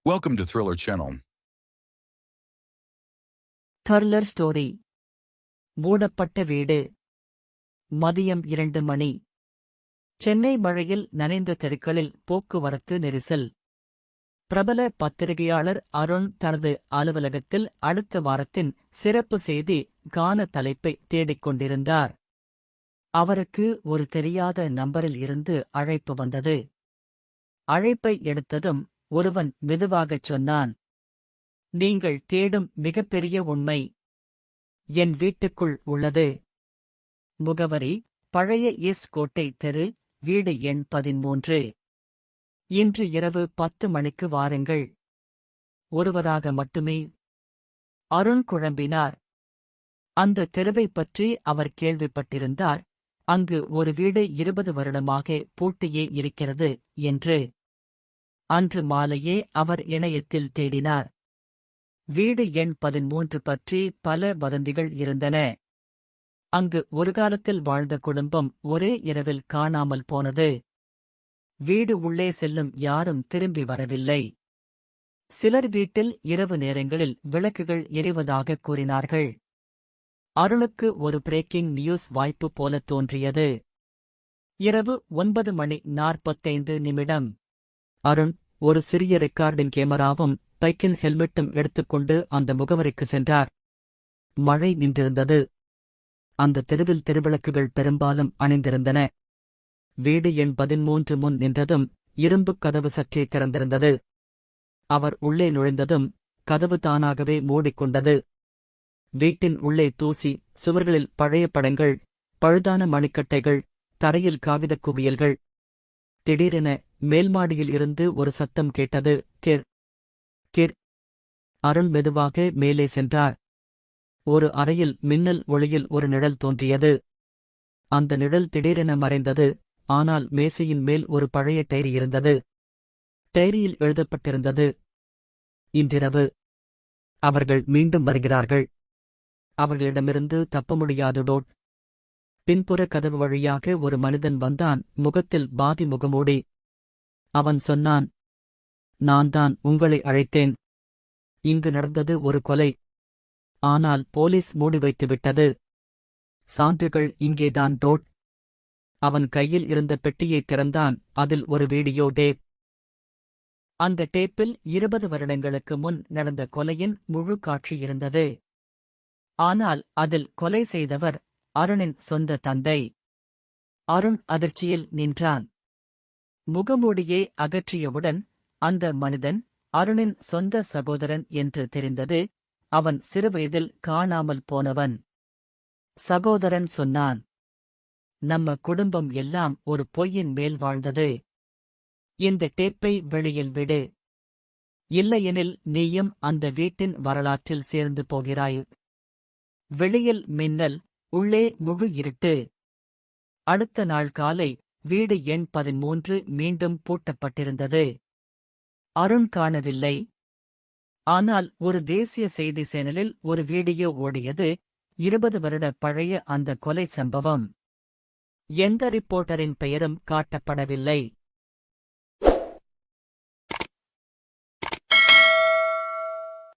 Welcome to Thriller Channel. Thriller story. மூடப்பட்ட வீடு. மதியம் 2 மணி. சென்னை மழையில் நனைந்த தெருக்களில் போக்குவரத்து நெரிசல். பிரபல பத்திரிகையாளர் அருண் தனது அலுவலகத்தில் அடுத்த வாரத்தின் சிறப்பு செய்தி கான தலைப்பை தேடிக் கொண்டிருந்தார். அவருக்கு ஒரு தெரியாத நம்பரில் இருந்து அழைப்பு வந்தது. அழைப்பை எடுத்ததும் ஒருவன் மெதுவாகச் சொன்னான், "நீங்கள் தேடும் மிகப்பெரிய உண்மை என் வீட்டுக்குள் உள்ளது. முகவரி: பழைய ஈஸ்ட் கோட்டை தெரு, வீடு எண் 13. இன்று இரவு 10 மணிக்கு வாருங்கள். ஒருவராக மட்டுமே." அருண் குழம்பினார். அந்த தெருவைப் பற்றி அவர் கேள்விப்பட்டிருந்தார். அங்கு ஒரு வீடு 20 வருடமாக பூட்டியே இருக்கிறது என்று. அன்று மாலையே அவர் இணையத்தில் தேடினார். வீடு எண் 13 பற்றி பல வதந்திகள் இருந்தன. அங்கு ஒரு காலத்தில் வாழ்ந்த குடும்பம் ஒரே இரவில் காணாமல் போனது. வீடு உள்ளே செல்லும் யாரும் திரும்பி வரவில்லை. சிலர் வீட்டில் இரவு நேரங்களில் விளக்குகள் எரிவதாகக் கூறினார்கள். அருணுக்கு ஒரு பிரேக்கிங் நியூஸ் வாய்ப்பு போல தோன்றியது. இரவு 9:45. அருண் ஒரு சிறிய ரெக்கார்டிங் கேமராவும் பைக்கின் ஹெல்மெட்டும் எடுத்துக்கொண்டு அந்த முகவரிக்கு சென்றார். மழை நின்றிருந்தது. அந்த தெருவில் தெருவிளக்குகள் பெரும்பாலும் அணைந்திருந்தன. வீடு எண் 13 முன் நின்றதும் இரும்புக் கதவு சற்றே திறந்திருந்தது. அவர் உள்ளே நுழைந்ததும் கதவு தானாகவே மூடிக்கொண்டது. வீட்டின் உள்ளே தூசி, சுவர்களில் பழைய படங்கள், பழுதான மணிக்கட்டைகள், தரையில் காகிதக் குவியல்கள். திடீரென மேல்மாடியில் இருந்து ஒரு சத்தம் கேட்டது. கிர் கிர். அருண் மெதுவாக மேலே சென்றார். ஒரு அறையில் மின்னல் ஒளியில் ஒரு நிழல் தோன்றியது. அந்த நிழல் திடீரென மறைந்தது. ஆனால் மேசையின் மேல் ஒரு பழைய டைரி இருந்தது. டைரியில் எழுதப்பட்டிருந்தது, "இன்றிரவு அவர்கள் மீண்டும் வருகிறார்கள். அவர்களிடமிருந்து தப்ப முடியாது. டோட்." பின்புற கதவு வழியாக ஒரு மனிதன் வந்தான், முகத்தில் பாதி முகமூடி. அவன் சொன்னான், "நான் தான் உங்களை அழைத்தேன். இங்கு நடந்தது ஒரு கொலை. ஆனால் போலீஸ் மூடி வைத்துவிட்டது. சான்றுகள் இங்கேதான். டோட்." அவன் கையில் இருந்த பெட்டியைத் திறந்தான். அதில் ஒரு வீடியோ டேப். அந்த டேப்பில் 20 வருடங்களுக்கு முன் நடந்த கொலையின் முழு காட்சி இருந்தது. ஆனால் அதில் கொலை செய்தவர் அருணின் சொந்த தந்தை. அருண் அதிர்ச்சியில் நின்றான். முகமூடியை அகற்றியவுடன் அந்த மனிதன் அருணின் சொந்த சகோதரன் என்று தெரிந்தது. அவன் சிறுவயதில் காணாமல் போனவன். சகோதரன் சொன்னான், "நம்ம குடும்பம் எல்லாம் ஒரு பொய்யின் மேல் வாழ்ந்தது. இந்த டேப்பை வெளியில் விடு. இல்லையெனில் நீயும் அந்த வீட்டின் வரலாற்றில் சேர்ந்து போகிறாய்." வெளியில் மின்னல், உள்ளே முழு இருட்டு. அடுத்த நாள் காலை வீடு எண் 13 மீண்டும் பூட்டப்பட்டிருந்தது. அருண் காணவில்லை. ஆனால் ஒரு தேசிய செய்தி சேனலில் ஒரு வீடியோ ஓடியது. 20 வருட பழைய அந்த கொலை சம்பவம். எந்த ரிப்போர்ட்டரின் பெயரும் காட்டப்படவில்லை.